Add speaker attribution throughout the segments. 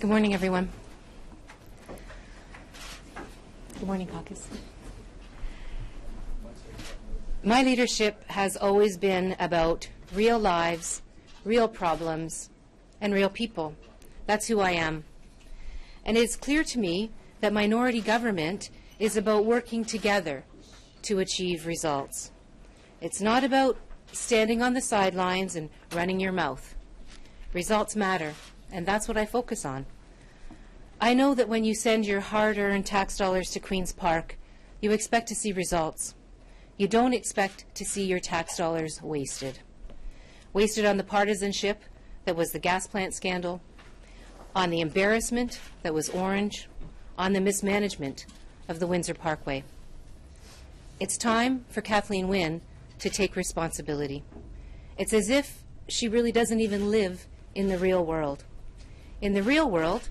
Speaker 1: Good morning, everyone. Good morning, caucus. My leadership has always been about real lives, real problems, and real people. That's who I am. And it's clear to me that minority government is about working together to achieve results. It's not about standing on the sidelines and running your mouth. Results matter, and that's what I focus on. I know that when you send your hard-earned tax dollars to Queen's Park, you expect to see results. You don't expect to see your tax dollars wasted. Wasted on the partisanship that was the gas plant scandal, on the embarrassment that was Orange, on the mismanagement of the Windsor Parkway. It's time for Kathleen Wynne to take responsibility. It's as if she really doesn't even live in the real world. In the real world,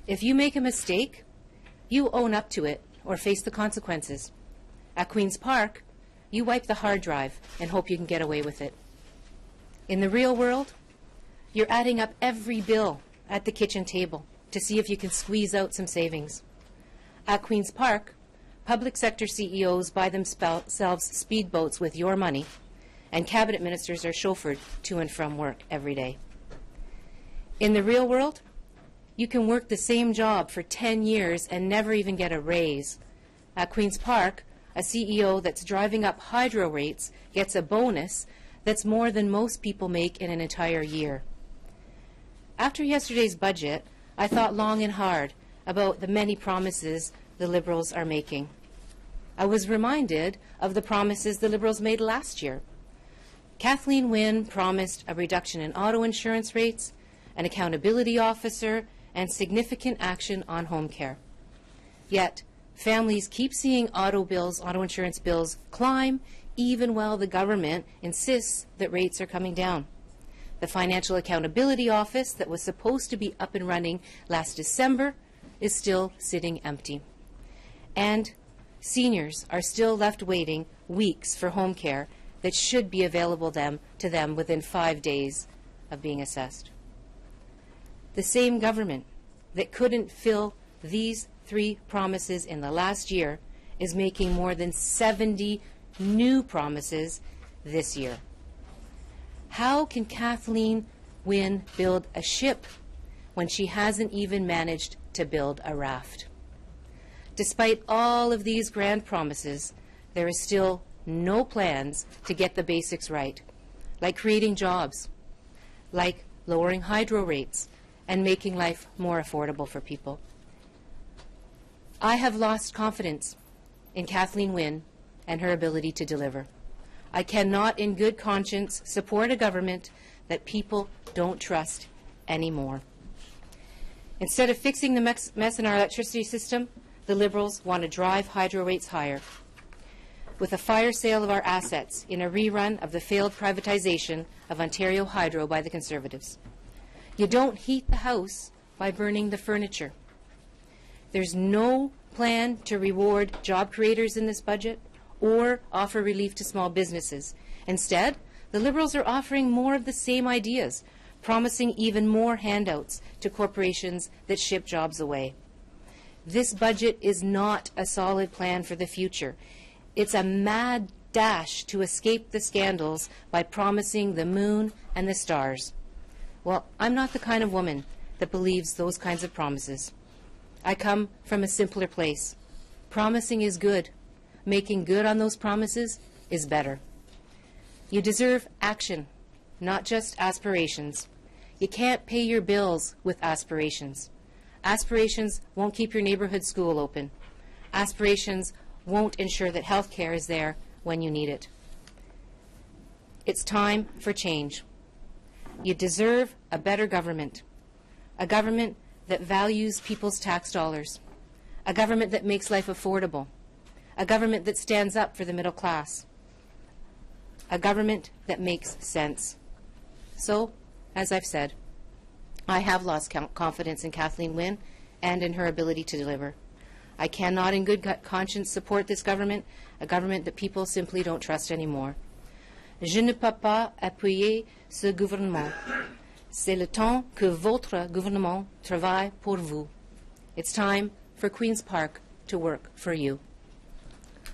Speaker 1: if you make a mistake, you own up to it or face the consequences. At Queen's Park, you wipe the hard drive and hope you can get away with it. In the real world, you're adding up every bill at the kitchen table to see if you can squeeze out some savings. At Queen's Park, public sector CEOs buy themselves speedboats with your money, and cabinet ministers are chauffeured to and from work every day. In the real world, you can work the same job for 10 years and never even get a raise. At Queen's Park, a CEO that's driving up hydro rates gets a bonus that's more than most people make in an entire year. After yesterday's budget, I thought long and hard about the many promises the Liberals are making. I was reminded of the promises the Liberals made last year. Kathleen Wynne promised a reduction in auto insurance rates, an accountability officer, and significant action on home care. Yet, families keep seeing auto insurance bills climb, even while the government insists that rates are coming down. The Financial Accountability Office that was supposed to be up and running last December is still sitting empty. And seniors are still left waiting weeks for home care that should be available to them within 5 days of being assessed. The same government that couldn't fill these 3 promises in the last year is making more than 70 new promises this year. How can Kathleen Wynne build a ship when she hasn't even managed to build a raft? Despite all of these grand promises, there is still no plans to get the basics right, like creating jobs, like lowering hydro rates, and making life more affordable for people. I have lost confidence in Kathleen Wynne and her ability to deliver. I cannot in good conscience support a government that people don't trust anymore. Instead of fixing the mess in our electricity system, the Liberals want to drive hydro rates higher with a fire sale of our assets in a rerun of the failed privatization of Ontario Hydro by the Conservatives. You don't heat the house by burning the furniture. There's no plan to reward job creators in this budget or offer relief to small businesses. Instead, the Liberals are offering more of the same ideas, promising even more handouts to corporations that ship jobs away. This budget is not a solid plan for the future. It's a mad dash to escape the scandals by promising the moon and the stars. Well, I'm not the kind of woman that believes those kinds of promises. I come from a simpler place. Promising is good. Making good on those promises is better. You deserve action, not just aspirations. You can't pay your bills with aspirations. Aspirations won't keep your neighborhood school open. Aspirations won't ensure that health care is there when you need it. It's time for change. You deserve a better government, a government that values people's tax dollars, a government that makes life affordable, a government that stands up for the middle class, a government that makes sense. So, as I've said, I have lost confidence in Kathleen Wynne and in her ability to deliver. I cannot in good conscience support this government, a government that people simply don't trust anymore. Je ne peux pas appuyer ce gouvernement. C'est le temps que votre gouvernement travaille pour vous. It's time for Queen's Park to work for you.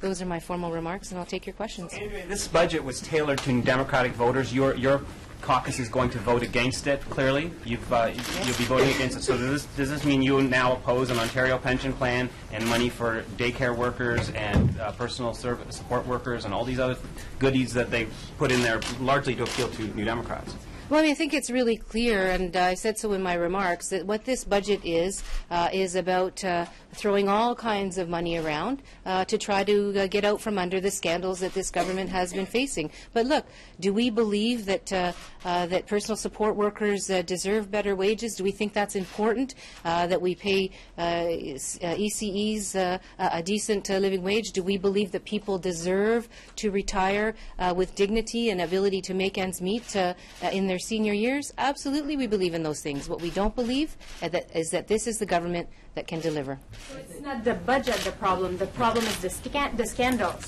Speaker 1: Those are my formal remarks, and I'll take your questions.
Speaker 2: Andrea, this budget was tailored to Democratic voters. Your caucus is going to vote against it, clearly. You'll be voting against it. So does this mean you now oppose an Ontario pension plan and money for daycare workers and personal support workers and all these other goodies that they put in there largely to appeal to New Democrats?
Speaker 1: Well, I think it's really clear, and I said so in my remarks, that what this budget is about throwing all kinds of money around to try to get out from under the scandals that this government has been facing. But look, do we believe that that personal support workers deserve better wages? Do we think that's important, that we pay ECEs a decent living wage? Do we believe that people deserve to retire with dignity and ability to make ends meet in their senior years? Absolutely, we believe in those things. What we don't believe is that this is the government that can deliver.
Speaker 3: So it's not the budget the problem is the scandals.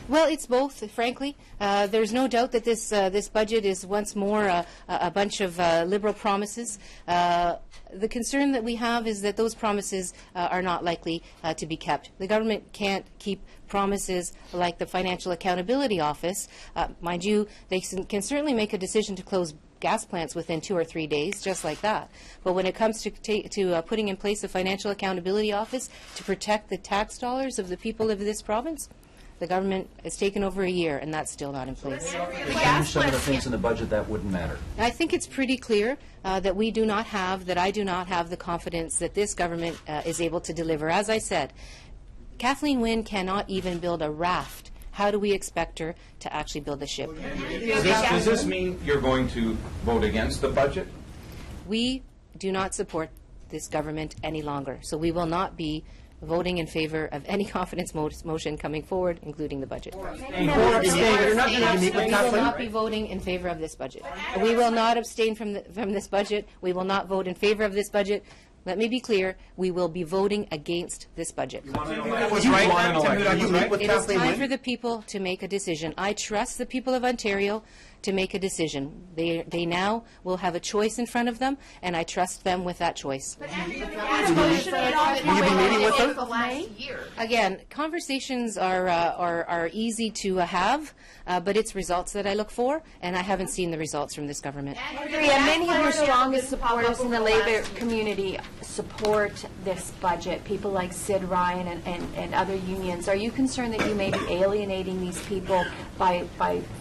Speaker 1: Well, it's both, frankly. There's no doubt that this budget is once more a bunch of Liberal promises. The concern that we have is that those promises are not likely to be kept. The government can't keep promises like the Financial Accountability Office. Mind you, they can certainly make a decision to close gas plants within 2 or 3 days, just like that. But when it comes to putting in place a Financial Accountability Office to protect the tax dollars of the people of this province, the government has taken over a year, and that's still not in place.
Speaker 4: Change some of the things in the budget that wouldn't matter.
Speaker 1: I think it's pretty clear that I do not have the confidence that this government is able to deliver. As I said, Kathleen Wynne cannot even build a raft. How do we expect her to actually build a ship?
Speaker 5: Does this mean you're going to vote against the budget?
Speaker 1: We do not support this government any longer, so we will not be voting in favor of any confidence motion coming forward, including the budget. We will not be voting in favor of this budget. We will not abstain from this budget. We will not vote in favor of this budget. Let me be clear, we will be voting against this budget. It is time for the people to make a decision. I trust the people of Ontario to make a decision. They now will have a choice in front of them, and I trust them with that choice.
Speaker 4: Will you be meeting with them?
Speaker 1: Again, conversations are easy to have, but it's results that I look for, and I haven't seen the results from this government.
Speaker 3: Andrea, many of your strongest supporters in the Labour community support this budget, people like Sid Ryan and other unions. Are you concerned that you may be alienating these people by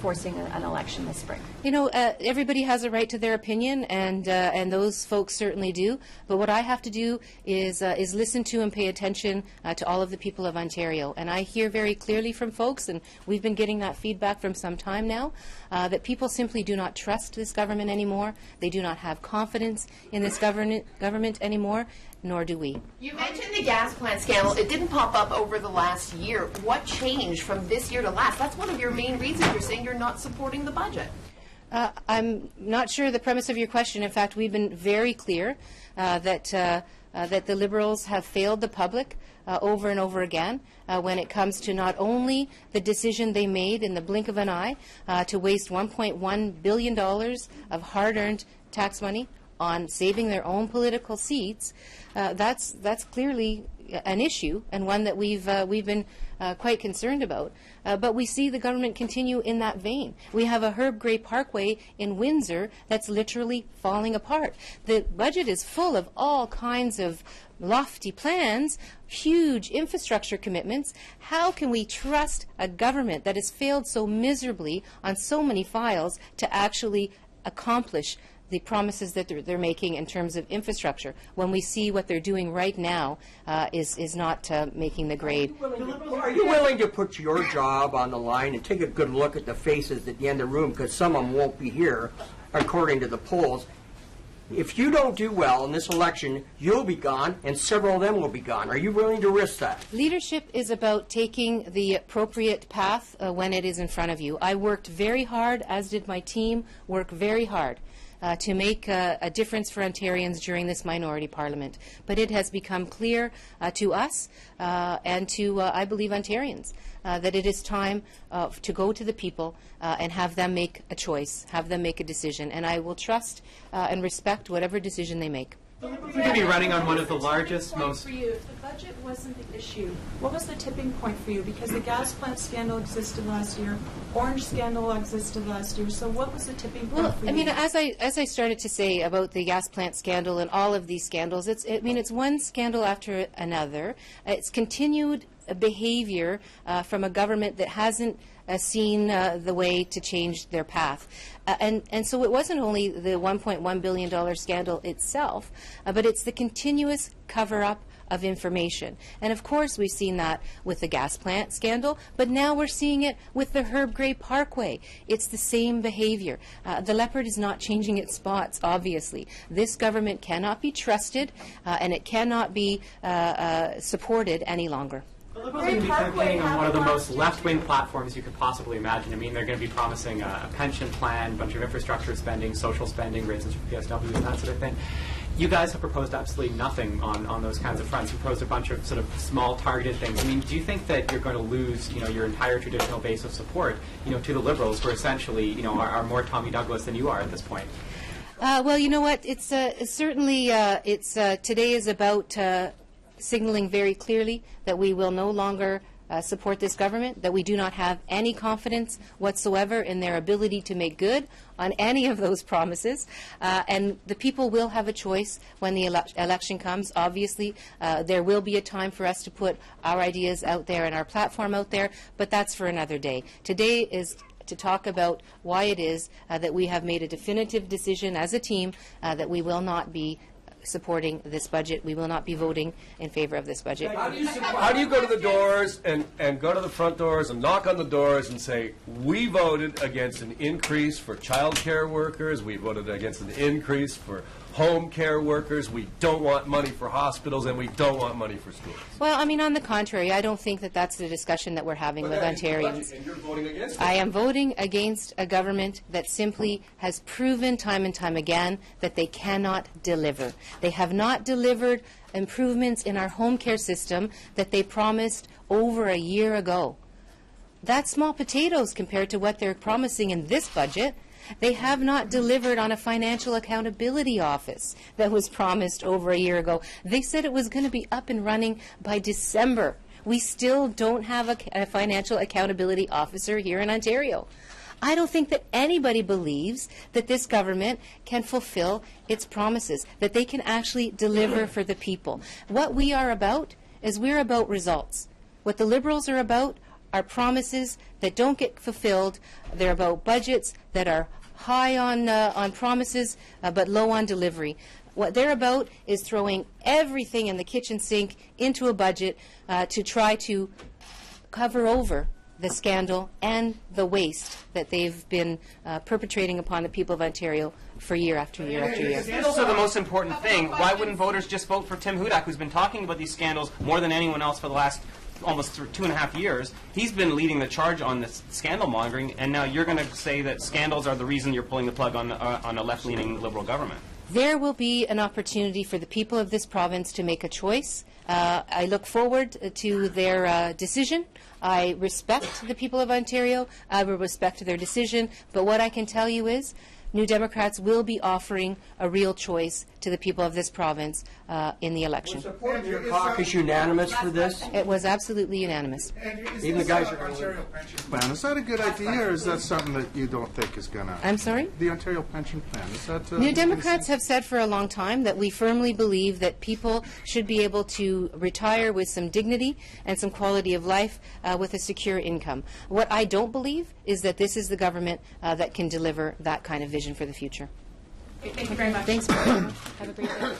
Speaker 3: forcing an election this spring?
Speaker 1: You know, everybody has a right to their opinion, and those folks certainly do. But what I have to do is listen to and pay attention to all of the people of Ontario. And I hear very clearly from folks, and we've been getting that feedback from some time now, that people simply do not trust this government anymore. They do not have confidence in this government anymore, nor do we.
Speaker 6: You mentioned the gas plant scandal. It didn't pop up over the last year. What changed from this year to last? That's one of your main reasons you're saying you're not supporting the budget.
Speaker 1: I'm not sure the premise of your question. In fact, we've been very clear that the Liberals have failed the public over and over again when it comes to not only the decision they made in the blink of an eye to waste $1.1 billion of hard-earned tax money on saving their own political seats. That's clearly an issue, and one that we've been quite concerned about. But we see the government continue in that vein. We have a Herb Gray Parkway in Windsor that's literally falling apart. The budget is full of all kinds of lofty plans, huge infrastructure commitments. How can we trust a government that has failed so miserably on so many files to actually accomplish the promises that they're making in terms of infrastructure, when we see what they're doing right now is not making the grade?
Speaker 7: Are you willing to put your job on the line and take a good look at the faces at the end of the room, because some of them won't be here, according to the polls? If you don't do well in this election, you'll be gone, and several of them will be gone. Are you willing to risk that?
Speaker 1: Leadership is about taking the appropriate path when it is in front of you. I worked very hard, as did my team, work very hard to make a difference for Ontarians during this minority parliament. But it has become clear to us and to, I believe, Ontarians that it is time to go to the people and have them make a choice, have them make a decision. And I will trust and respect whatever decision they make.
Speaker 8: You're going to be running on one of the largest, most...
Speaker 9: For you, if the budget wasn't the issue, what was the tipping point for you? Because the gas plant scandal existed last year, Orange scandal existed last year, so what was the tipping point
Speaker 1: Well,
Speaker 9: for you?
Speaker 1: I mean, as I started to say about the gas plant scandal and all of these scandals, it's one scandal after another. It's continued behavior from a government that hasn't seen the way to change their path. And so it wasn't only the $1.1 billion scandal itself, but it's the continuous cover-up of information. And of course we've seen that with the gas plant scandal, but now we're seeing it with the Herb Gray Parkway. It's the same behavior. The leopard is not changing its spots, obviously. This government cannot be trusted, and it cannot be supported any longer.
Speaker 8: The Liberals are going to be campaigning on one of the most left-wing platforms you could possibly imagine. I mean, they're going to be promising a pension plan, a bunch of infrastructure spending, social spending, raises for PSWs, and that sort of thing. You guys have proposed absolutely nothing on those kinds of fronts. You proposed a bunch of sort of small targeted things. I mean, do you think that you're going to lose, your entire traditional base of support, to the Liberals, who are essentially, are more Tommy Douglas than you are at this point?
Speaker 1: Well, you know what? It's certainly today is about signaling very clearly that we will no longer support this government, that we do not have any confidence whatsoever in their ability to make good on any of those promises. And the people will have a choice when the election comes. Obviously, there will be a time for us to put our ideas out there and our platform out there, but that's for another day. Today is to talk about why it is that we have made a definitive decision as a team that we will not be supporting this budget. We will not be voting in favor of this budget.
Speaker 10: How do you go to the doors and go to the front doors and knock on the doors and say, we voted against an increase for child care workers, we voted against an increase for home care workers, we don't want money for hospitals, and we don't want money for schools?
Speaker 1: Well, I mean, on the contrary, I don't think that that's the discussion that we're having with Ontarians.
Speaker 10: And you're voting against it.
Speaker 1: I am voting against a government that simply has proven time and time again that they cannot deliver. They have not delivered improvements in our home care system that they promised over a year ago. That's small potatoes compared to what they're promising in this budget. They have not delivered on a financial accountability office that was promised over a year ago. They said it was going to be up and running by December. We still don't have a financial accountability officer here in Ontario. I don't think that anybody believes that this government can fulfill its promises, that they can actually deliver for the people. What we are about is we're about results. What the Liberals are about are promises that don't get fulfilled. They're about budgets that are high on promises but low on delivery. What they're about is throwing everything in the kitchen sink into a budget to try to cover over the scandal and the waste that they've been perpetrating upon the people of Ontario for year after year after year.
Speaker 2: Scandals are the most important thing. Why wouldn't voters just vote for Tim Hudak, who's been talking about these scandals more than anyone else for the last almost 2.5 years? He's been leading the charge on this scandal mongering, and now you're going to say that scandals are the reason you're pulling the plug on a left-leaning Liberal government.
Speaker 1: There will be an opportunity for the people of this province to make a choice. I look forward to their decision. I respect the people of Ontario. I will respect their decision. But what I can tell you is New Democrats will be offering a real choice to the people of this province in the election.
Speaker 7: Was support of your caucus unanimous for this?
Speaker 1: It was absolutely unanimous.
Speaker 7: Even the guys are going to
Speaker 11: Ontario pension plan, is that a good idea, or is that something that you don't think is going to...
Speaker 1: I'm sorry?
Speaker 11: The Ontario pension plan, is that...
Speaker 1: New Democrats have said for a long time that we firmly believe that people should be able to retire with some dignity and some quality of life with a secure income. What I don't believe is that this is the government that can deliver that kind of vision for the future.
Speaker 9: Thank you very much.
Speaker 1: Thanks. Have a great day.